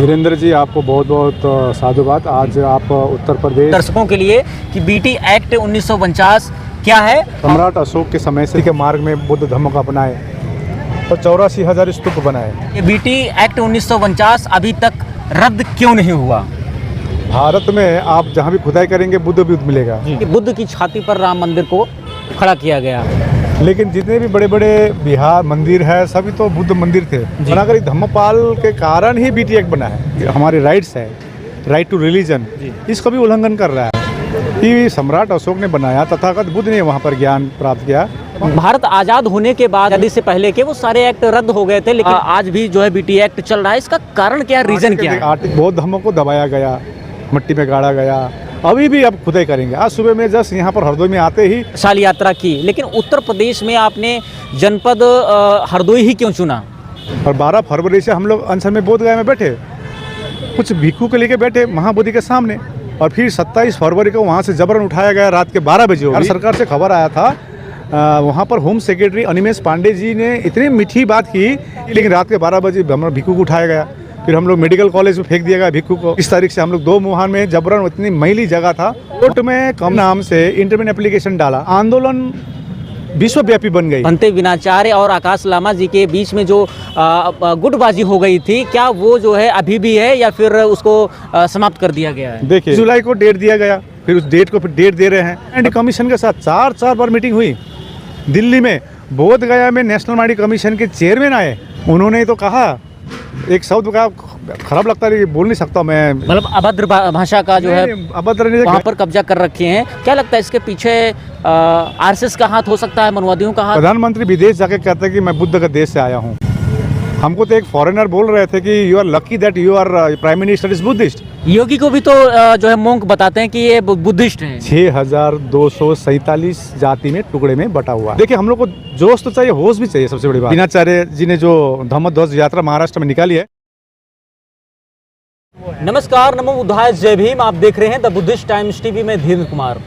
धीरेन्द्र जी, आपको बहुत बहुत साधुवाद। आज आप उत्तर प्रदेश दर्शकों के लिए कि बीटी एक्ट 1949 क्या है। सम्राट अशोक के समय से के मार्ग में बुद्ध धम्म का बनाए और 84,000 स्तूप बनाए। ये बीटी एक्ट 1949 अभी तक रद्द क्यों नहीं हुआ? भारत में आप जहाँ भी खुदाई करेंगे बुद्ध भी मिलेगा, कि बुद्ध की छाती पर राम मंदिर को खड़ा किया गया। लेकिन जितने भी बड़े बड़े बिहार मंदिर है सभी तो बुद्ध मंदिर थे। बनाकर धम्मपाल के कारण ही बीटी एक्ट बना है। हमारे राइट्स है, राइट टू रिलीजन, इसका भी उल्लंघन कर रहा है कि सम्राट अशोक ने बनाया, तथागत बुद्ध ने वहाँ पर ज्ञान प्राप्त किया। भारत आज़ाद होने के बाद आज़ादी से पहले के वो सारे एक्ट रद्द हो गए थे, लेकिन आज भी जो है बीटी एक्ट चल रहा है। इसका कारण क्या, रीजन क्या है? बौद्ध धर्मों को दबाया गया, मिट्टी में गाड़ा गया। अभी भी अब खुदाई करेंगे। आज सुबह में जस्ट यहाँ पर हरदोई में आते ही शाल यात्रा की, लेकिन उत्तर प्रदेश में आपने जनपद हरदोई ही क्यों चुना? और 12 फरवरी से हम लोग अनशन में बोध गया में बैठे, कुछ भिक्षु को लेके बैठे महाबोधि के सामने, और फिर 27 फरवरी को वहाँ से जबरन उठाया गया रात के 12 बजे। और सरकार से खबर आया था, वहाँ पर होम सेक्रेटरी अनिमेश पांडे जी ने इतनी मीठी बात की, लेकिन रात के 12 बजे भिक्षु को उठाया गया। फिर हम लोग मेडिकल कॉलेज में फेंक दिया गया भिक्षु को। इस तारीख से हम लोग 2 मुहान में जबरन, इतनी मैली जगह था, कोर्ट में कम नाम से इंटरमेंट एप्लीकेशन डाला। आंदोलन विश्वव्यापी बन गई। भंते विनाचार्य और आकाश लामा जी के बीच में जो गुटबाजी हो गई थी, क्या वो जो है अभी भी है या फिर उसको समाप्त कर दिया गया है? देखिए, जुलाई को डेट दिया गया, फिर उस डेट को फिर डेट दे रहे हैं। एंटी कमीशन के साथ 4 बार मीटिंग हुई दिल्ली में। बोध गया में नेशनल माइंड कमीशन के चेयरमैन आए, उन्होंने तो कहा, एक शब्द का खराब लगता है, बोल नहीं सकता मैं, मतलब अभद्र भाषा का जो है अभद्र वहाँ पर कब्जा कर रखे हैं। क्या लगता है इसके पीछे आरएसएस का हाथ हो सकता है, मनवादियों का हाथ? प्रधानमंत्री विदेश जाके कहते हैं कि मैं बुद्ध के देश से आया हूँ। हमको तो एक फॉरेनर बोल रहे थे कि you are lucky that you are prime minister is Buddhist. Yogi को भी तो जो है मोंक बताते हैं कि ये बुद्धिस्ट हैं। 6,247 जाति में टुकड़े में बटा हुआ। देखिए, हम लोग को जोश तो चाहिए, होश भी चाहिए। सबसे बड़ी बात, विनाचार्य जी ने जो धम्म ध्वज यात्रा महाराष्ट्र में निकाली है। नमस्कार, नमो बुद्धाय, जय भीम। आप देख रहे हैं द बुद्धिस्ट टाइम्स टीवी में धीरेन्द्र कुमार।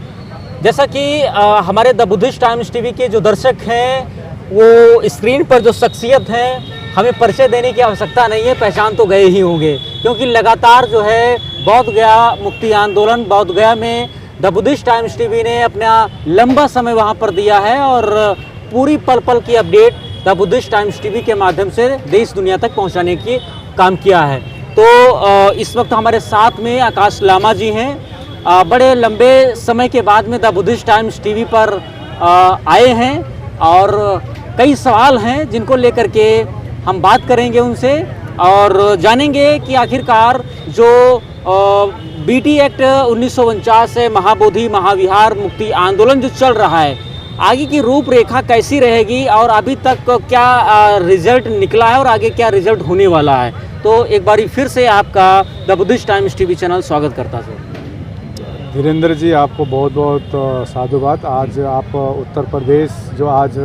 जैसा कि हमारे द बुद्धिस्ट टाइम्स टीवी के जो दर्शक हैं, वो स्क्रीन पर जो शख्सियत हैं, हमें परिचय देने की आवश्यकता नहीं है, पहचान तो गए ही होंगे, क्योंकि लगातार जो है बोध गया मुक्ति आंदोलन, बोध गया में द बुद्धिस्ट टाइम्स टीवी ने अपना लंबा समय वहाँ पर दिया है और पूरी पल पल की update the Buddhist times TV के माध्यम से देश दुनिया तक पहुँचाने की काम किया है। तो इस वक्त हमारे साथ में आकाश लामा जी हैं। बड़े लंबे समय के बाद में द बुद्धिस्ट टाइम्स टीवी पर आए हैं और कई सवाल हैं जिनको लेकर के हम बात करेंगे उनसे और जानेंगे कि आखिरकार जो बीटी एक्ट 1949 है, महाबोधि महाविहार मुक्ति आंदोलन जो चल रहा है, आगे की रूपरेखा कैसी रहेगी और अभी तक क्या रिजल्ट निकला है और आगे क्या रिजल्ट होने वाला है। तो एक बारी फिर से आपका the Buddhist times TV channel स्वागत करता है। धीरेन्द्र जी, आपको बहुत बहुत साधुवाद। आज आप उत्तर प्रदेश जो आज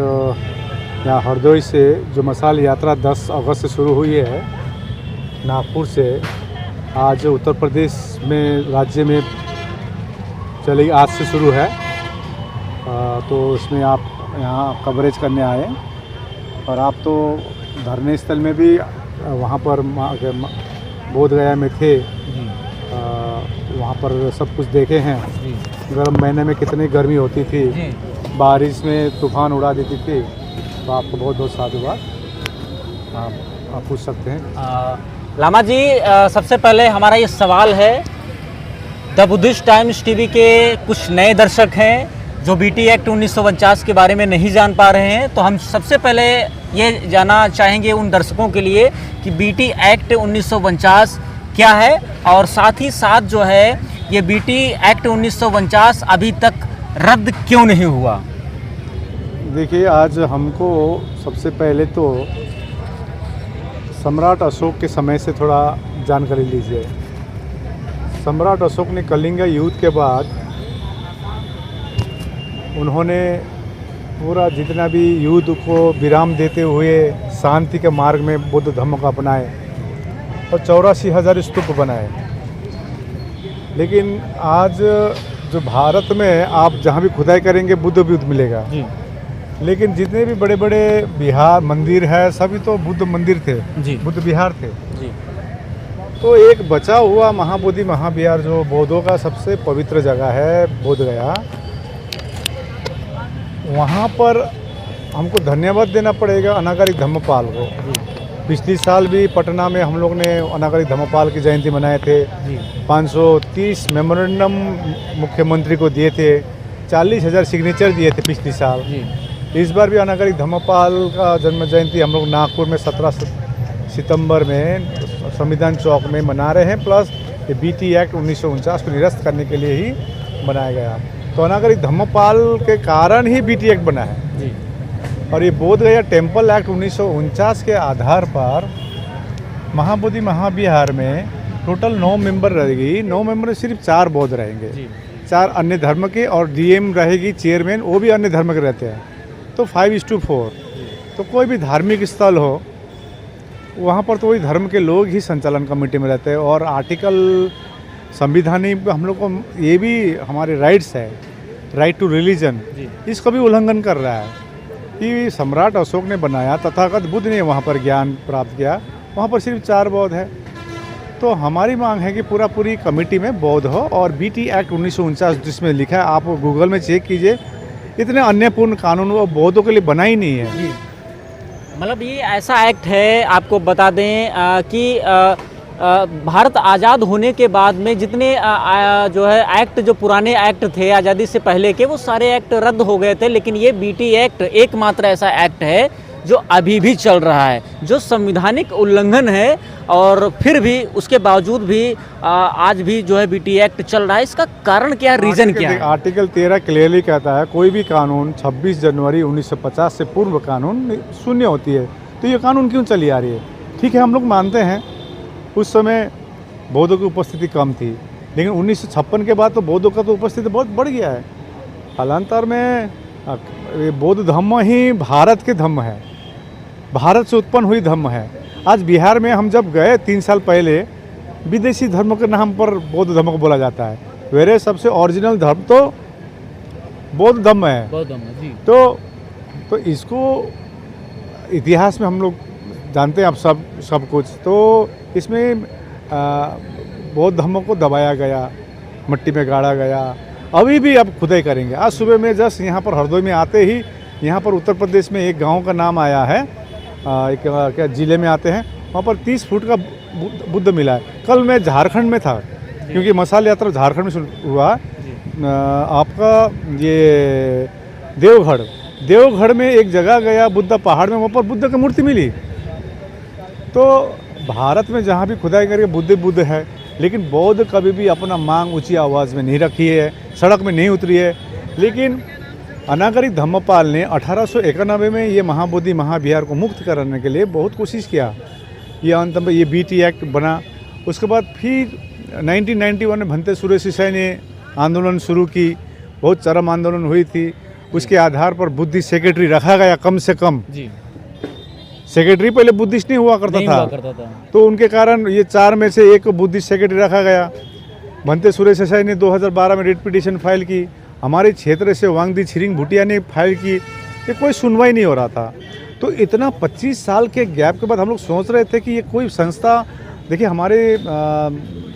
यहाँ हरदोई से जो मशाल यात्रा 10 अगस्त से शुरू हुई है नागपुर से, आज उत्तर प्रदेश में राज्य में चलेगी, आज से शुरू है। तो इसमें आप यहाँ कवरेज करने आए और आप तो धरने स्थल में भी वहाँ पर बोध गया में थे, वहाँ पर सब कुछ देखे हैं। गर्म महीने में कितनी गर्मी होती थी, बारिश में तूफान उड़ा देती थी। तो आपको बहुत बहुत साधुवाद। आप पूछ सकते हैं। लामा जी, सबसे पहले हमारा ये सवाल है, द बुद्धिस्ट टाइम्स टीवी के कुछ नए दर्शक हैं जो बीटी एक्ट 1949 के बारे में नहीं जान पा रहे हैं, तो हम सबसे पहले ये जानना चाहेंगे उन दर्शकों के लिए कि बीटी एक्ट 1949 क्या है और साथ ही साथ जो है ये बीटी एक्ट 1949 अभी तक रद्द क्यों नहीं हुआ। देखिए, आज हमको सबसे पहले तो सम्राट अशोक के समय से थोड़ा जानकारी लीजिए। सम्राट अशोक ने कलिंग युद्ध के बाद उन्होंने पूरा जितना भी युद्ध को विराम देते हुए शांति के मार्ग में बुद्ध धर्म को अपनाए और 84,000 स्तूप बनाए। लेकिन आज जो भारत में आप जहाँ भी खुदाई करेंगे बुद्ध मिलेगा, लेकिन जितने भी बड़े बड़े बिहार मंदिर है सभी तो बुद्ध मंदिर थे, बुद्ध विहार थे। तो एक बचा हुआ महाबोधि महाविहार जो बौद्धों का सबसे पवित्र जगह है बोध गया, वहाँ पर हमको धन्यवाद देना पड़ेगा अनागारी धम्मपाल को। पिछली साल भी पटना में हम लोग ने अनागारी धम्मपाल की जयंती मनाए थे। 530 मेमोरेंडम मुख्यमंत्री को दिए थे, 40,000 सिग्नेचर दिए थे पिछली साल। इस बार भी अनागारी धम्मपाल का जन्म जयंती हम लोग नागपुर में 17 सितंबर में संविधान चौक में मना रहे हैं। प्लस ये बीटी एक्ट 1949 को निरस्त करने के लिए ही बनाया गया। तो अनागारी धम्मपाल के कारण ही बीटी एक्ट बना है। और ये बोध गया टेम्पल एक्ट 1949 के आधार पर महाबोधि महाविहार में टोटल 9 मेंबर रहेगी। 9 मेंबर में सिर्फ 4 बौद्ध रहेंगे, 4 अन्य धर्म के, और डीएम रहेगी चेयरमैन, वो भी अन्य धर्म के रहते हैं। तो 5:4। तो कोई भी धार्मिक स्थल हो वहाँ पर तो वही धर्म के लोग ही संचालन कमेटी में रहते हैं। और आर्टिकल संविधानी हम लोग को ये भी हमारे राइट्स है, राइट टू रिलीजन, इसका भी उल्लंघन कर रहा है कि सम्राट अशोक ने बनाया, तथागत बुद्ध ने वहाँ पर ज्ञान प्राप्त किया, वहाँ पर सिर्फ 4 बौद्ध है। तो हमारी मांग है कि पूरी कमेटी में बौद्ध हो। और बीटी एक्ट 1949 जिसमें लिखा है, आप गूगल में चेक कीजिए, इतने अन्यपूर्ण कानून वो बौद्धों के लिए बना ही नहीं है। मतलब ये ऐसा एक्ट है, आपको बता दें कि भारत आज़ाद होने के बाद में जितने जो है एक्ट, जो पुराने एक्ट थे आज़ादी से पहले के, वो सारे एक्ट रद्द हो गए थे। लेकिन ये बीटी एक्ट एकमात्र ऐसा एक्ट है जो अभी भी चल रहा है, जो संविधानिक उल्लंघन है। और फिर भी उसके बावजूद भी आज भी जो है बीटी एक्ट चल रहा है। इसका कारण क्या, रीज़न क्या है? आर्टिकल 13 क्लियरली कहता है कोई भी कानून 26 जनवरी 1950 से पूर्व कानून शून्य होती है। तो ये कानून क्यों चली आ रही है? ठीक है, हम लोग मानते हैं उस समय बौद्धों की उपस्थिति कम थी, लेकिन 1956 के बाद तो बौद्धों का तो उपस्थिति बहुत बढ़ गया है। कालांतर में बौद्ध धम्म ही भारत के धम्म है, भारत से उत्पन्न हुई धम्म है। आज बिहार में हम जब गए 3 साल पहले, विदेशी धर्म के नाम पर बौद्ध धर्म को बोला जाता है, वेरे सबसे ओरिजिनल धर्म तो बौद्ध धर्म है। बौद्ध धर्म जी। तो इसको इतिहास में हम लोग जानते हैं अब सब कुछ। तो इसमें बौद्ध धर्म को दबाया गया, मिट्टी में गाड़ा गया। अभी भी अब खुदाई करेंगे। आज सुबह में जस्ट यहाँ पर हरदोई में आते ही, यहाँ पर उत्तर प्रदेश में एक गांव का नाम आया है, एक क्या ज़िले में आते हैं, वहाँ पर 30 फुट का बुद्ध मिला है। कल मैं झारखंड में था, क्योंकि मसाल यात्रा झारखंड में शुरू हुआ। आपका ये देवगढ़ में एक जगह गया, बुद्ध पहाड़ में, वहाँ पर बुद्ध की मूर्ति मिली। तो भारत में जहाँ भी खुदाई करके बुद्ध है, लेकिन बौद्ध कभी भी अपना मांग ऊंची आवाज़ में नहीं रखी है, सड़क में नहीं उतरी है। लेकिन अनागारी धम्मपाल ने 1891 में ये महाबोधि महाविहार को मुक्त कराने के लिए बहुत कोशिश किया। ये अंत में ये बीटी एक्ट बना। उसके बाद फिर 1991 में भंते सुरेशिसाई ने आंदोलन शुरू की, बहुत चरम आंदोलन हुई थी। उसके आधार पर बुद्धिस्ट सेक्रेटरी रखा गया, कम से कम जी। सेक्रेटरी पहले बुद्धिस्ट नहीं हुआ करता था। तो उनके कारण ये 4 में से एक बुद्धिस्ट सेक्रेटरी रखा गया। भंते सुरेशिसाई ने 2012 में रिट पिटीशन फाइल की। हमारे क्षेत्र से वांगदी छिरिंग भूटिया ने फाइल की। ये कोई सुनवाई नहीं हो रहा था। तो इतना 25 साल के गैप के बाद हम लोग सोच रहे थे कि ये कोई संस्था, देखिए हमारे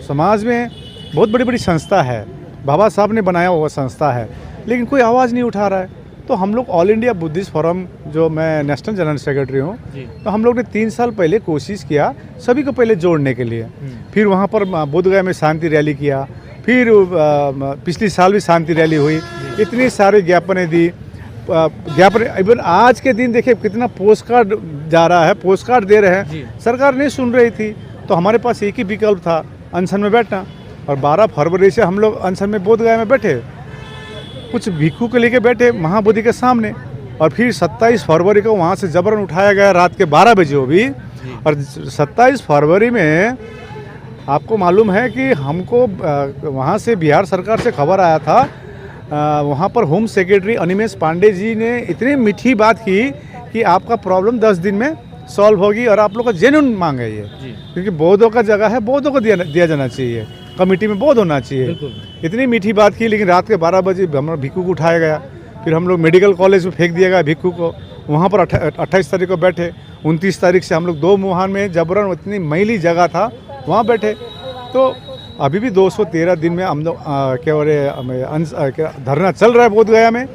समाज में बहुत बड़ी बड़ी संस्था है, बाबा साहब ने बनाया हुआ संस्था है, लेकिन कोई आवाज़ नहीं उठा रहा है। तो हम लोग ऑल इंडिया बुद्धिस्ट फोरम, जो मैं नेशनल जनरल सेक्रेटरी हूँ, तो हम लोग ने 3 साल पहले कोशिश किया सभी को पहले जोड़ने के लिए। फिर वहाँ पर बोधगया में शांति रैली किया, फिर पिछली साल भी शांति रैली हुई, इतनी सारी ज्ञापनें दी। ज्ञापन इवन आज के दिन देखिए कितना पोस्ट कार्ड जा रहा है, पोस्ट कार्ड दे रहे हैं। सरकार नहीं सुन रही थी, तो हमारे पास एक ही विकल्प था, अनशन में बैठना। और 12 फरवरी से हम लोग अनशन में बोधगया में बैठे, कुछ भिक्षु को लेके बैठे महाबोधि के सामने। और फिर 27 फरवरी को वहाँ से जबरन उठाया गया रात के 12 बजे वो भी। और 27 फरवरी में आपको मालूम है कि हमको वहाँ से बिहार सरकार से खबर आया था, वहाँ पर होम सेक्रेटरी अनिमेश पांडे जी ने इतनी मीठी बात की कि आपका प्रॉब्लम 10 दिन में सॉल्व होगी और आप लोग का जेन्युइन मांग है ये, क्योंकि बौद्धों का जगह है, बौद्धों को दिया जाना चाहिए, कमेटी में बौद्ध होना चाहिए। इतनी मीठी बात की, लेकिन रात के 12 बजे हमारा भिक्खू को उठाया गया। फिर हम लोग मेडिकल कॉलेज में फेंक दिया गया भिक्खू को। वहाँ पर 28 तारीख को बैठे, 29 तारीख से हम लोग 2 मुहान में जबरन, इतनी मैली जगह था, वहाँ बैठे। तो अभी भी 213 दिन में हम लोग क्या हो रहे धरना चल रहा है बोध गया में।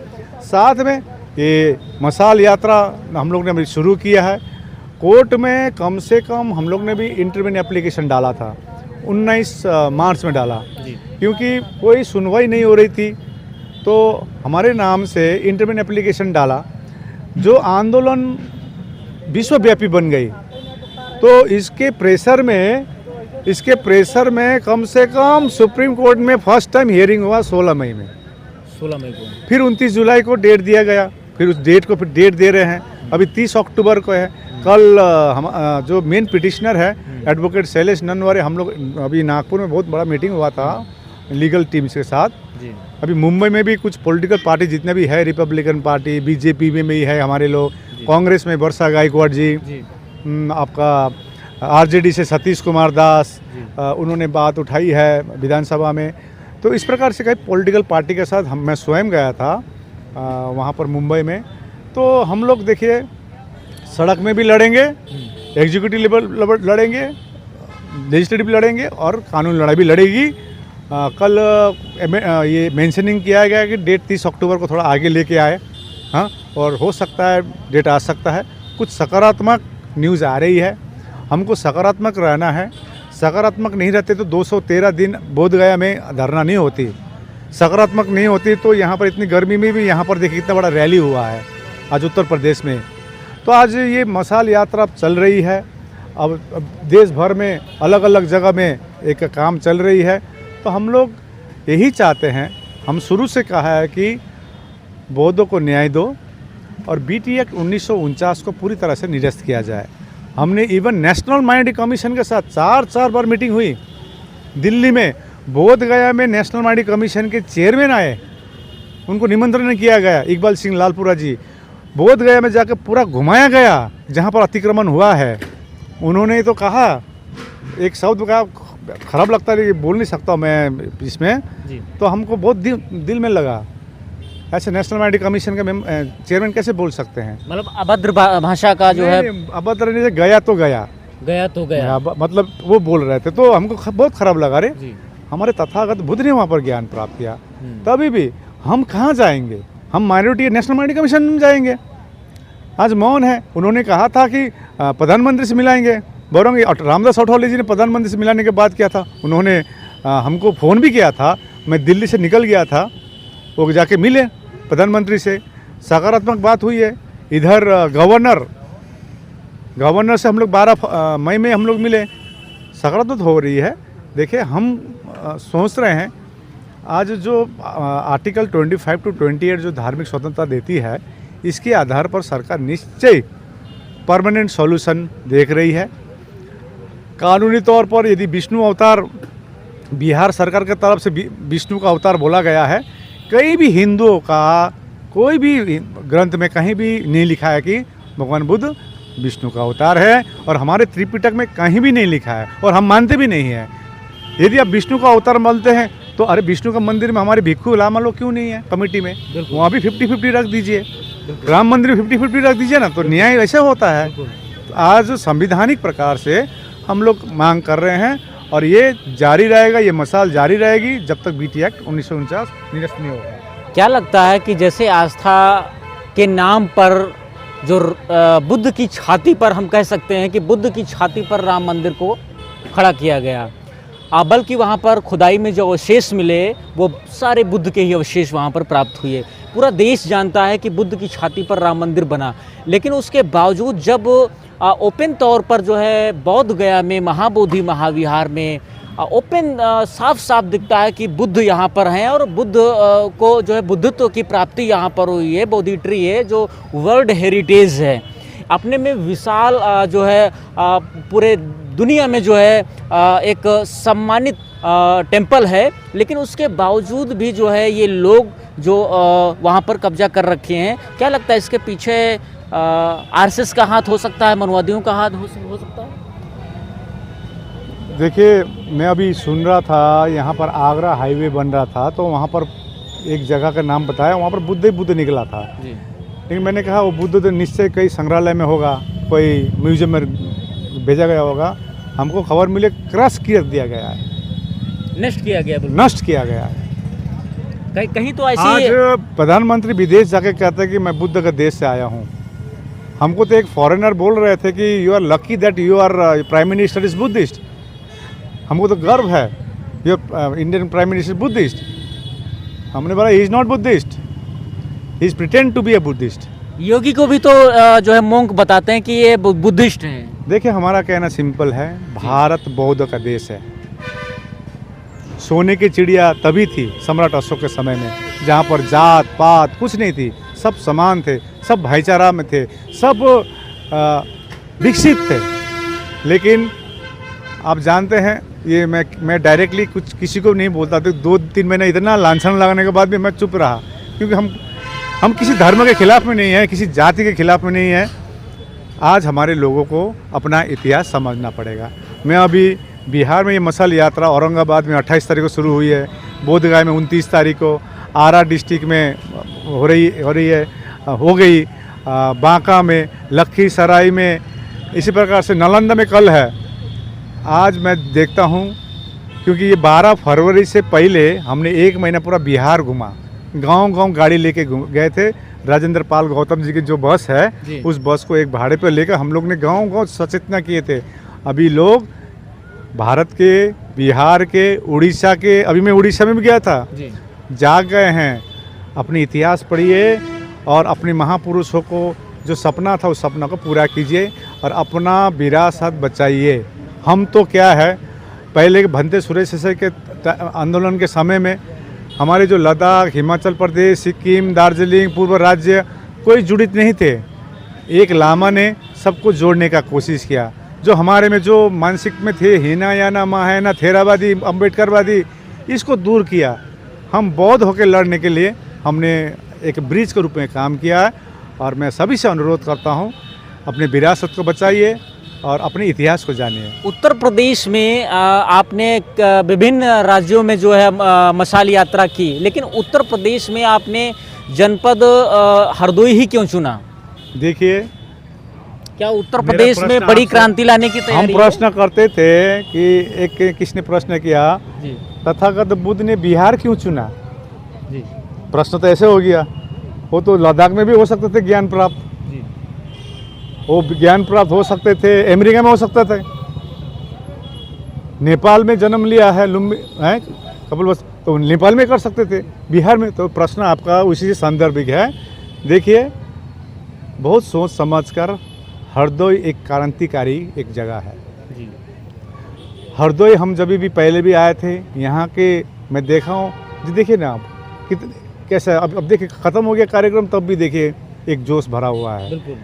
साथ में ये मसाल यात्रा हम लोग ने अभी शुरू किया है। कोर्ट में कम से कम हम लोग ने भी इंटरव्यू एप्लीकेशन डाला था, 19 मार्च में डाला, क्योंकि कोई सुनवाई नहीं हो रही थी। तो हमारे नाम से इंटरव्यू एप्लीकेशन डाला, जो आंदोलन विश्वव्यापी बन गई। तो इसके प्रेशर में कम से कम सुप्रीम कोर्ट में फर्स्ट टाइम हियरिंग हुआ 16 मई में। 16 मई को फिर 29 जुलाई को डेट दिया गया, फिर उस डेट को फिर डेट दे रहे हैं, अभी 30 अक्टूबर को है। कल हम जो मेन पिटिशनर है एडवोकेट शैलेश ननवरे, हम लोग अभी नागपुर में बहुत बड़ा मीटिंग हुआ था लीगल टीम्स के साथ। अभी मुंबई में भी कुछ पॉलिटिकल पार्टी जितने भी है, रिपब्लिकन पार्टी, बीजेपी में भी है हमारे लोग, कांग्रेस में वर्षा गायकवाड़ जी, आपका आरजेडी से सतीश कुमार दास, उन्होंने बात उठाई है विधानसभा में। तो इस प्रकार से कई पॉलिटिकल पार्टी के साथ मैं स्वयं गया था वहाँ पर मुंबई में। तो हम लोग देखिए सड़क में भी लड़ेंगे, एग्जीक्यूटिव लेवल लड़ेंगे, लेजिस्लेटिव लड़ेंगे और कानून लड़ाई भी लड़ेगी। कल ये मेंशनिंग किया गया कि डेट 30 अक्टूबर को थोड़ा आगे लेके आए, हाँ, और हो सकता है डेट आ सकता है। कुछ सकारात्मक न्यूज़ आ रही है, हमको सकारात्मक रहना है। सकारात्मक नहीं रहते तो 213 दिन बोध गया में धरना नहीं होती। सकारात्मक नहीं होती तो यहाँ पर इतनी गर्मी में भी यहाँ पर देखिए इतना बड़ा रैली हुआ है आज उत्तर प्रदेश में। तो आज ये मसाल यात्रा चल रही है। अब देश भर में अलग अलग जगह में एक काम चल रही है। तो हम लोग यही चाहते हैं, हम शुरू से कहा है कि बौद्धों को न्याय दो और बीटी एक्ट 1949 को पूरी तरह से निरस्त किया जाए। हमने इवन नेशनल माइनॉरिटी कमीशन के साथ 4 बार मीटिंग हुई दिल्ली में। बोध गया में नेशनल माइनॉरिटी कमीशन के चेयरमैन आए, उनको निमंत्रण किया गया, इकबाल सिंह लालपुरा जी। बोध गया में जाकर पूरा घुमाया गया जहाँ पर अतिक्रमण हुआ है। उन्होंने तो कहा, एक शब्द का खराब लगता है, बोल नहीं सकता मैं इसमें, तो हमको बहुत दिल में लगा। ऐसे नेशनल माइनॉरिटी कमीशन के चेयरमैन कैसे बोल सकते हैं? मतलब अभद्र भाषा का जो है, अभद्र नहीं, गया तो गया, मतलब वो बोल रहे थे। तो हमको बहुत खराब लगा। रे हमारे तथागत बुद्ध ने वहाँ पर ज्ञान प्राप्त किया, तभी भी हम कहाँ जाएंगे? हम माइनॉरिटी नेशनल माइनॉरिटी कमीशन में जाएंगे। आज मौन है। उन्होंने कहा था कि प्रधानमंत्री से मिलाएंगे, बोलेंगे। रामदास अठावले जी ने प्रधानमंत्री से मिलाने के बाद किया था, उन्होंने हमको फ़ोन भी किया था। मैं दिल्ली से निकल गया था, वो जाके मिले प्रधानमंत्री से, सकारात्मक बात हुई है। इधर गवर्नर से हम लोग 12 मई में हम लोग मिले, सकारात्मक हो रही है। देखिए हम सोच रहे हैं आज जो आर्टिकल 25 to 28 जो धार्मिक स्वतंत्रता देती है, इसके आधार पर सरकार निश्चय परमानेंट सॉल्यूशन देख रही है। कानूनी तौर पर यदि विष्णु अवतार बिहार सरकार की तरफ से विष्णु का अवतार बोला गया है, कहीं भी हिंदुओं का कोई भी ग्रंथ में कहीं भी नहीं लिखा है कि भगवान बुद्ध विष्णु का अवतार है, और हमारे त्रिपिटक में कहीं भी नहीं लिखा है, और हम मानते भी नहीं हैं। यदि आप विष्णु का अवतार मानते हैं तो अरे विष्णु का मंदिर में हमारे भिक्खु लामा लोग क्यों नहीं है कमेटी में? वहाँ भी 50-50 रख दीजिए, राम मंदिर में 50-50 रख दीजिए ना, तो न्याय ऐसे होता है। तो आज संवैधानिक प्रकार से हम लोग मांग कर रहे हैं, और ये जारी रहेगा, ये मसाल जारी रहेगी जब तक बीटी एक्ट 1949 निरस्त नहीं होगा। क्या लगता है कि जैसे आस्था के नाम पर जो बुद्ध की छाती पर, हम कह सकते हैं कि बुद्ध की छाती पर राम मंदिर को खड़ा किया गया, बल्कि वहाँ पर खुदाई में जो अवशेष मिले वो सारे बुद्ध के ही अवशेष वहाँ पर प्राप्त हुए। पूरा देश जानता है कि बुद्ध की छाती पर राम मंदिर बना, लेकिन उसके बावजूद जब ओपन तौर पर जो है बौद्ध गया में महाबोधि महाविहार में ओपन साफ साफ दिखता है कि बुद्ध यहाँ पर हैं, और बुद्ध को जो है बुद्धत्व की प्राप्ति यहाँ पर हुई है। बोधि ट्री है जो वर्ल्ड हेरिटेज है, अपने में विशाल जो है पूरे दुनिया में जो है एक सम्मानित टेम्पल है, लेकिन उसके बावजूद भी जो है ये लोग जो वहाँ पर कब्जा कर रखे हैं। क्या लगता है इसके पीछे आरएसएस का हाथ हो सकता है, मनुवादियों का हाथ हो सकता है? देखिए मैं अभी सुन रहा था, यहाँ पर आगरा हाईवे बन रहा था, तो वहाँ पर एक जगह का नाम बताया, वहाँ पर बुद्ध ही बुद्ध निकला था जी। लेकिन मैंने कहा वो बुद्ध तो निश्चय कई संग्रहालय में होगा, कोई म्यूजियम में भेजा गया होगा। हमको खबर मिले क्रश कर दिया गया है, नष्ट किया गया, बिल्कुल। नष्ट किया गया है। कहीं तो आज ऐसी प्रधानमंत्री विदेश जाके कहते हैं कि मैं बुद्ध का देश से आया हूँ। हमको तो एक फॉरेनर बोल रहे थे कि you are lucky that you are prime minister is Buddhist. हमको तो गर्व है, your Indian prime minister Buddhist. हमने बोला he is not Buddhist, he is pretend to be a Buddhist. Yogi को भी तो जो है मोंक बताते हैं कि ये बुद्धिस्ट हैं। देखिए, हमारा कहना सिंपल है, भारत बौद्ध का देश है। सोने की चिड़िया तभी थी सम्राट अशोक के समय में, जहाँ पर जात पात कुछ नहीं थी, सब समान थे, सब भाईचारा में थे, सब विकसित थे। लेकिन आप जानते हैं, ये मैं डायरेक्टली कुछ किसी को नहीं बोलता था। 2-3 महीने इतना लांछन लगाने के बाद भी मैं चुप रहा, क्योंकि हम किसी धर्म के खिलाफ में नहीं है, किसी जाति के खिलाफ में नहीं है। आज हमारे लोगों को अपना इतिहास समझना पड़ेगा। मैं अभी बिहार में ये मशाल यात्रा औरंगाबाद में 28 तारीख को शुरू हुई है, बोधगया में 29 तारीख को, आरा डिस्ट्रिक्ट में हो गई, बांका में, लखीसराय में, इसी प्रकार से नालंदा में कल है। आज मैं देखता हूँ, क्योंकि ये 12 फरवरी से पहले हमने 1 महीना पूरा बिहार घुमा, गांव-गांव गाड़ी लेके गए थे। राजेंद्र पाल गौतम जी की जो बस है, उस बस को एक भाड़े पर लेकर हम लोग ने गांव-गांव सचेतना किए थे। अभी लोग भारत के, बिहार के, उड़ीसा के, अभी मैं उड़ीसा में भी गया था, जाग गए हैं। अपनी इतिहास पढ़िए और अपने महापुरुषों को जो सपना था उस सपना को पूरा कीजिए और अपना विरासत बचाइए। हम तो क्या है, पहले भंते सुरेश के आंदोलन के समय में हमारे जो लद्दाख, हिमाचल प्रदेश, सिक्किम, दार्जिलिंग, पूर्व राज्य कोई जुड़ित नहीं थे। एक लामा ने सबको जोड़ने का कोशिश किया। जो हमारे में जो मानसिक में थे, हीनायाना, महायाना, थेरावादी, अम्बेडकरवादी, इसको दूर किया। हम बौद्ध होकर लड़ने के लिए हमने एक ब्रिज के रूप में काम किया है। और मैं सभी से अनुरोध करता हूं, अपने विरासत को बचाइए और अपने इतिहास को जानिए। उत्तर प्रदेश में आपने विभिन्न राज्यों में जो है मशाल यात्रा की, लेकिन उत्तर प्रदेश में आपने जनपद हरदोई ही क्यों चुना? देखिए, क्या उत्तर प्रदेश में बड़ी क्रांति लाने की तैयारी? हम प्रश्न करते थे कि एक किसने प्रश्न किया, तथागत बुद्ध ने बिहार क्यों चुना? जी। प्रश्न तो ऐसे हो गया, वो तो लद्दाख में भी हो सकते थे ज्ञान प्राप्त, वो ज्ञान प्राप्त हो सकते थे, अमेरिका में हो सकता था, नेपाल में जन्म लिया है लुम्बी है कपिलवस्तु, तो नेपाल में कर सकते थे, बिहार में। तो प्रश्न आपका उसी से सांदर्भिक है। देखिए, बहुत सोच समझकर, हरदोई एक क्रांतिकारी एक जगह है। जी। हरदोई हम जब भी पहले भी आए थे, यहाँ के मैं देखा हूँ जी। देखिए ना आप कितने कैसा, अब देखिए ख़त्म हो गया कार्यक्रम, तब भी देखिए एक जोश भरा हुआ है। बिल्कुल।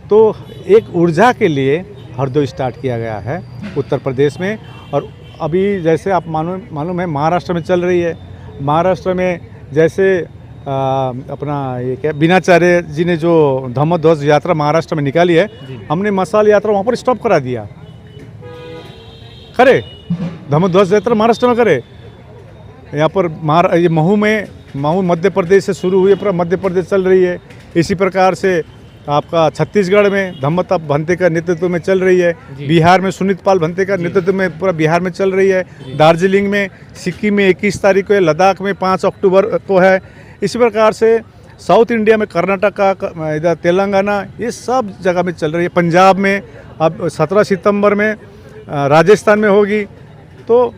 तो एक ऊर्जा के लिए हरदोई स्टार्ट किया गया है उत्तर प्रदेश में। और अभी जैसे आप मालूम है महाराष्ट्र में चल रही है। महाराष्ट्र में जैसे अपना ये क्या बीनाचार्य जी ने जो धम्मध्वज यात्रा महाराष्ट्र में निकाली है, हमने मशाल यात्रा वहाँ पर स्टॉप करा दिया। करे धम्मध्वज यात्रा महाराष्ट्र में करे। यहाँ पर ये महू मध्य प्रदेश से शुरू हुई है, पूरा मध्य प्रदेश चल रही है। इसी प्रकार से आपका छत्तीसगढ़ में धम्मतप भंते का नेतृत्व में चल रही है। बिहार में सुनीत पाल भंते का नेतृत्व में पूरा बिहार में चल रही है। दार्जिलिंग में, सिक्किम में 21 तारीख को है, लद्दाख में 5 अक्टूबर को है। इसी प्रकार से साउथ इंडिया में कर्नाटका, इधर तेलंगाना, ये सब जगह में चल रही है। पंजाब में अब 17 सितंबर में, राजस्थान में होगी। तो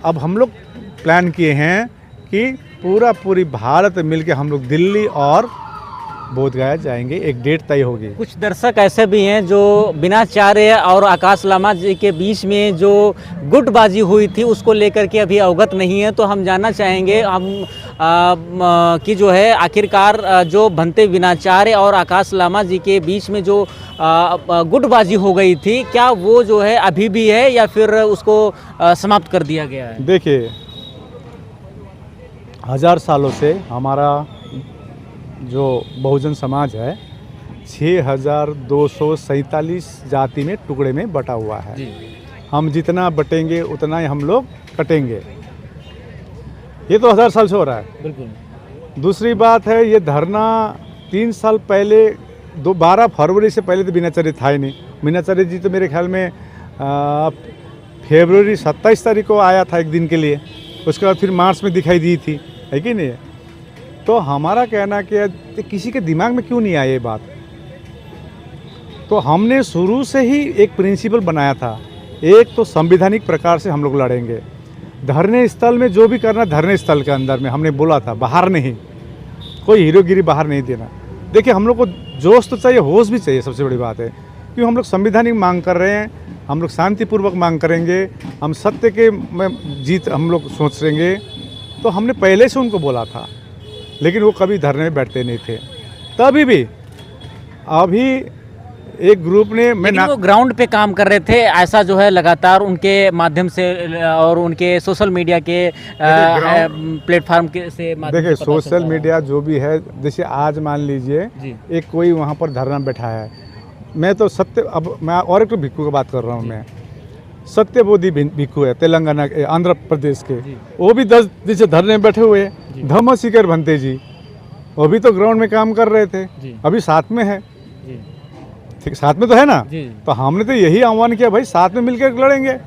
अब हम लोग प्लान किए हैं कि पूरी भारत मिलके हम लोग दिल्ली और बोधगया जाएंगे। एक डेट तय होगी। कुछ दर्शक ऐसे भी हैं जो बीनाचार्य और आकाश लामा जी के बीच में जो गुटबाजी हुई थी उसको लेकर के अभी अवगत नहीं है। तो हम जानना चाहेंगे कि जो है आखिरकार जो भंते बीनाचार्य और आकाश लामा जी के बीच में जो गुटबाजी हो गई थी, क्या वो जो है अभी भी है या फिर उसको समाप्त कर दिया गया है? देखिए, 1000 सालों से हमारा जो बहुजन समाज है 6247 जाति में टुकड़े में बटा हुआ है। हम जितना बटेंगे उतना ही हम लोग कटेंगे। ये तो 1000 साल से हो रहा है। बिल्कुल। दूसरी बात है, ये धरना 3 साल पहले 12 फरवरी से पहले तो बीनाचार्य था ही नहीं। बीनाचार्य जी तो मेरे ख्याल में फरवरी 27 तारीख को आया था एक दिन के लिए, उसके बाद फिर मार्च में दिखाई दी थी, है कि नहीं? तो हमारा कहना कि किसी के दिमाग में क्यों नहीं आई ये बात? तो हमने शुरू से ही एक प्रिंसिपल बनाया था, एक तो संवैधानिक प्रकार से हम लोग लड़ेंगे। धरने स्थल में जो भी करना धरने स्थल के अंदर में हमने बोला था, बाहर नहीं, कोई हीरोगिरी बाहर नहीं देना। देखिए हम लोग को जोश तो चाहिए, होश भी चाहिए, सबसे बड़ी बात है। क्योंकि हम लोग संवैधानिक मांग कर रहे हैं, हम लोग शांतिपूर्वक मांग करेंगे, हम सत्य के में जीत हम लोग सोचेंगे। तो हमने पहले से उनको बोला था, लेकिन वो कभी धरने में बैठते नहीं थे। तभी भी अभी एक ग्रुप ने वो ग्राउंड पे काम कर रहे थे, ऐसा जो है लगातार उनके माध्यम से और उनके सोशल मीडिया के प्लेटफॉर्म के से देखिए सोशल मीडिया जो भी है, जैसे आज मान लीजिए एक कोई वहाँ पर धरना बैठा है, मैं तो सत्य, अब मैं और एक तो भिक्खू की बात कर रहा हूँ, मैं सत्यबोधी भिक्खू है तेलंगाना के, आंध्र प्रदेश के, वो भी 10 दिन से धरने में बैठे हुए हैं। धम्मशिखर भंते जी वो भी तो ग्राउंड में काम कर रहे थे, अभी साथ में है, ठीक साथ में तो है ना। तो हमने तो यही आह्वान किया, भाई साथ में मिलकर लड़ेंगे।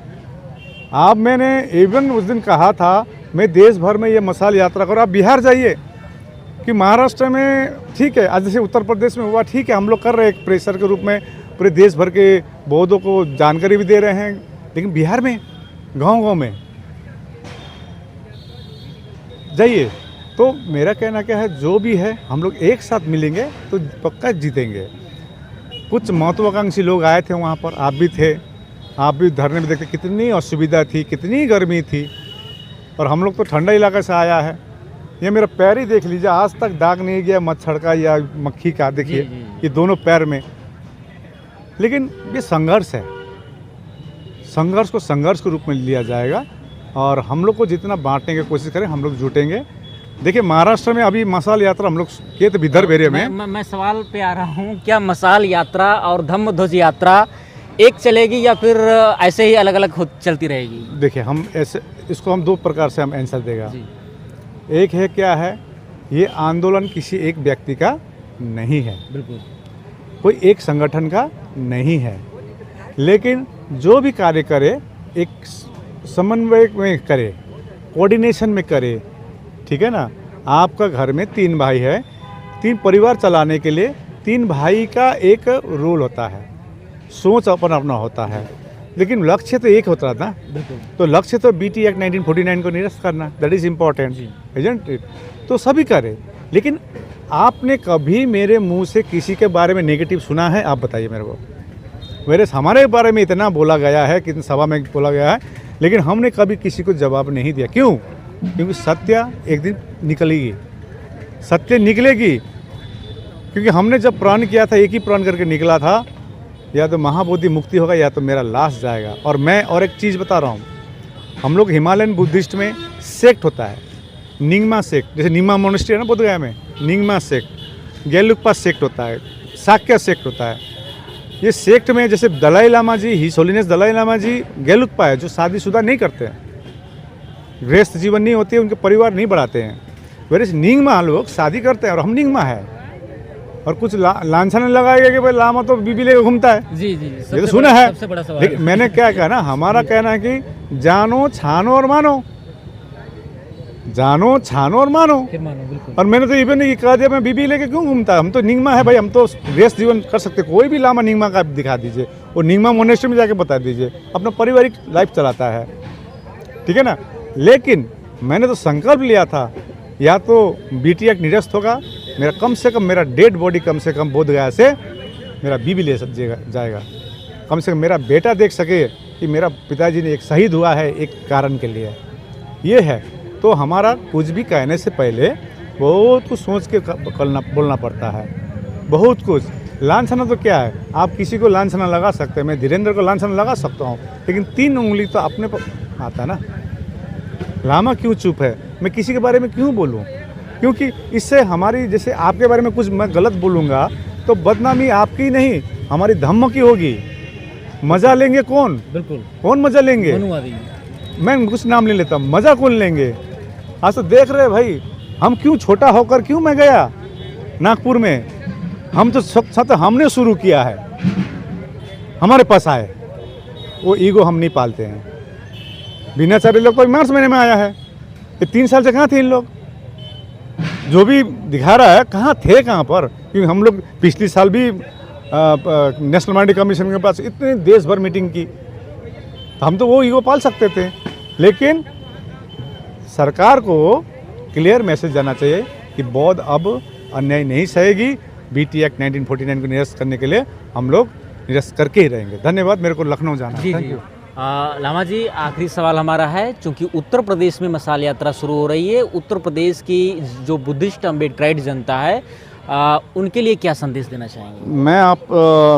आप मैंने इवन उस दिन कहा था मैं देश भर में ये मशाल यात्रा करूँ, आप बिहार जाइए कि महाराष्ट्र में ठीक है, आज जैसे उत्तर प्रदेश में हुआ ठीक है, हम लोग कर रहे हैं एक प्रेशर के रूप में, पूरे देश भर के बौद्धों को जानकारी भी दे रहे हैं, लेकिन बिहार में गांव-गांव में जाइए। तो मेरा कहना क्या है, जो भी है हम लोग एक साथ मिलेंगे तो पक्का जीतेंगे। कुछ महत्वाकांक्षी लोग आए थे वहाँ पर, आप भी थे, आप भी धरने में देखते कितनी असुविधा थी, कितनी गर्मी थी, और हम लोग तो ठंडा इलाके से आया है। ये मेरा पैर ही देख लीजिए, आज तक दाग नहीं गया मच्छर का या मक्खी का, देखिए ये दोनों पैर में। लेकिन ये संघर्ष है, संघर्ष को संघर्ष के रूप में लिया जाएगा, और हम लोग को जितना बांटने की कोशिश करें, हम लोग जुटेंगे। देखिए महाराष्ट्र में अभी मशाल यात्रा हम लोग किए थे विदर्भ एरिया में। मैं सवाल पे आ रहा हूँ, क्या मशाल यात्रा और धम्म ध्वज यात्रा एक चलेगी या फिर ऐसे ही अलग अलग चलती रहेगी? देखिए हम ऐसे, इसको हम 2 प्रकार से हम आंसर देगा। एक है क्या है, ये आंदोलन किसी एक व्यक्ति का नहीं है, बिल्कुल कोई एक संगठन का नहीं है, लेकिन जो भी कार्य करे एक समन्वय में करे, कोऑर्डिनेशन में करे, ठीक है ना। आपका घर में 3 भाई है, 3 परिवार चलाने के लिए 3 भाई का एक रोल होता है, सोच अपना अपना होता है, लेकिन लक्ष्य तो एक होता था। तो लक्ष्य तो BT एक्ट 1949 को निरस्त करना, that is important, isn't it? तो सभी करे, लेकिन आपने कभी मेरे मुंह से किसी के बारे में नेगेटिव सुना है? आप बताइए मेरे को। मेरे हमारे बारे में इतना बोला गया है, कितनी सभा में बोला गया है, लेकिन हमने कभी किसी को जवाब नहीं दिया। क्यों? क्योंकि सत्य एक दिन निकलेगी, सत्य निकलेगी। क्योंकि हमने जब प्रण किया था, एक ही प्रण करके निकला था, या तो महाबोधि मुक्ति होगा या तो मेरा लाश जाएगा। और मैं और एक चीज़ बता रहा हूँ, हम लोग हिमालयन बुद्धिस्ट में सेक्ट होता है, निंगमा सेक्ट, जैसे निंगमा मोनेस्ट्री है ना बोध गया में, निंगमा सेक्ट, गेलुक्पा सेक्ट होता है, साक्य सेक्ट होता है। ये सेक्ट में जैसे दलाई लामा जी, हिज होलीनेस दलाई लामा जी गेलुक्पा है, जो शादीशुदा नहीं करते हैं, गृहस्थ जीवन नहीं होती है, उनके परिवार नहीं बढ़ाते हैं। वेरिस निंगमा लोग शादी करते हैं, और हम निंगमा है, और कुछ लांछन लगाएगा कि भाई लामा तो बीबी लेकर घूमता है। जी ये तो सुना है। लेकिन मैंने क्या कहा ना, हमारा कहना है कि जानो छानो और मानो, जानो छानो और मानो, बिल्कुल। और मैंने तो इवन ये कह दिया मैं बीबी लेके क्यों घूमता, हम तो निंगमा है भाई, हम तो गृहस्थ जीवन कर सकते। कोई भी लामा निंगमा का दिखा दीजिए, वो निंगमा मोनेस्ट्री में जाके बता दीजिए, अपना पारिवारिक लाइफ चलाता है, ठीक है ना। लेकिन मैंने तो संकल्प लिया था, या तो BT एक्ट निरस्त होगा, मेरा कम से कम मेरा डेड बॉडी कम से कम बोध गया से मेरा बीबी ले जाएगा, कम से कम मेरा बेटा देख सके कि मेरा पिताजी ने एक शहीद हुआ है एक कारण के लिए, ये है। तो हमारा कुछ भी कहने से पहले बहुत कुछ सोच के बोलना पड़ता है, बहुत कुछ। लांछना तो क्या है, आप किसी को लांछना लगा सकते हैं, मैं धीरेन्द्र को लांछना लगा सकता हूँ, लेकिन 3 उंगली तो अपने पर आता है ना। लामा क्यों चुप है, मैं किसी के बारे में क्यों बोलूं? क्योंकि इससे हमारी, जैसे आपके बारे में कुछ मैं गलत बोलूँगा तो बदनामी आपकी नहीं, हमारी धम्म की होगी। मज़ा लेंगे कौन? बिल्कुल, कौन मज़ा लेंगे? मैं कुछ नाम ले लेता हूँ, मज़ा कौन लेंगे? आज तो देख रहे भाई, हम क्यों छोटा होकर क्यों मैं गया नागपुर में, हम तो सब हमने शुरू किया है, हमारे पास आए, वो ईगो हम नहीं पालते हैं। बीनाचार्य लोग तो अभी मार्च महीने में आया है। ये 3 साल से कहाँ थे इन लोग? जो भी दिखा रहा है कहाँ थे, कहाँ पर? क्योंकि हम लोग पिछले साल भी नेशनल माइनॉरिटी कमीशन के पास इतने देश भर मीटिंग की, तो हम तो वो ईगो पाल सकते थे। लेकिन सरकार को क्लियर मैसेज जाना चाहिए कि बौद्ध अब अन्याय नहीं सहेगी। बीटी एक्ट 1949 को निरस्त करने के लिए हम लोग निरस्त करके ही रहेंगे। धन्यवाद, मेरे को लखनऊ जाना है। जी थैंक जी यू। लामा जी, आखिरी सवाल हमारा है, चूंकि उत्तर प्रदेश में मसाल यात्रा शुरू हो रही है, उत्तर प्रदेश की जो बुद्धिस्ट अम्बेडकराइट जनता है उनके लिए क्या संदेश देना चाहेंगे? मैं आप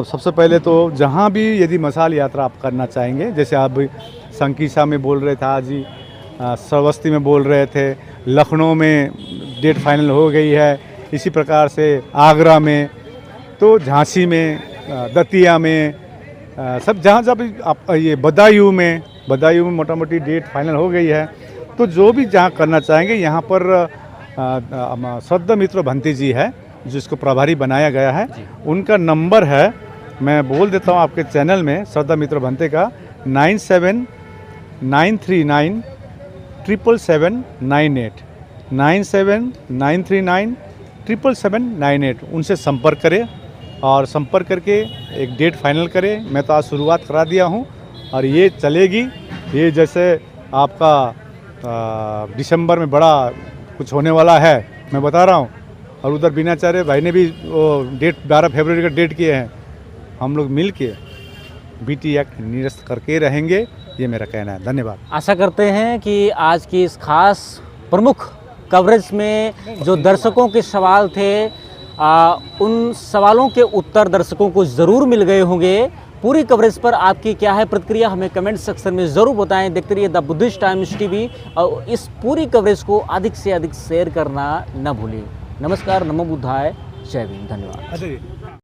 सबसे पहले तो जहाँ भी यदि मसाल यात्रा आप करना चाहेंगे, जैसे आप संकीसा में बोल रहे थे, आज ही श्रावस्ती में बोल रहे थे, लखनऊ में डेट फाइनल हो गई है, इसी प्रकार से आगरा में, तो झांसी में, दतिया में, सब जहाँ जब आप ये बदायूं में मोटा मोटी डेट फाइनल हो गई है। तो जो भी जहाँ करना चाहेंगे, यहाँ पर श्रद्धा मित्र भंती जी है जिसको प्रभारी बनाया गया है, उनका नंबर है, मैं बोल देता हूँ आपके चैनल में, श्रद्धा मित्र भंते का 9793977798 9793977798। उनसे संपर्क करें और संपर्क करके एक डेट फाइनल करें। मैं तो आज शुरुआत करा दिया हूँ और ये चलेगी। ये जैसे आपका दिसंबर में बड़ा कुछ होने वाला है, मैं बता रहा हूँ, और उधर बीनाचार्य भाई ने भी वो डेट 12 फरवरी का डेट किए हैं। हम लोग मिल के बीटी एक्ट निरस्त करके रहेंगे, ये मेरा कहना है। धन्यवाद। आशा करते हैं कि आज की इस खास प्रमुख कवरेज में जो दर्शकों के सवाल थे उन सवालों के उत्तर दर्शकों को ज़रूर मिल गए होंगे। पूरी कवरेज पर आपकी क्या है प्रतिक्रिया, हमें कमेंट सेक्शन में ज़रूर बताएं। देखते रहिए द बुद्धिस्ट टाइम्स टीवी और इस पूरी कवरेज को अधिक से अधिक शेयर करना न भूलें। नमस्कार, नमो बुद्धाय, जय भीम, धन्यवाद।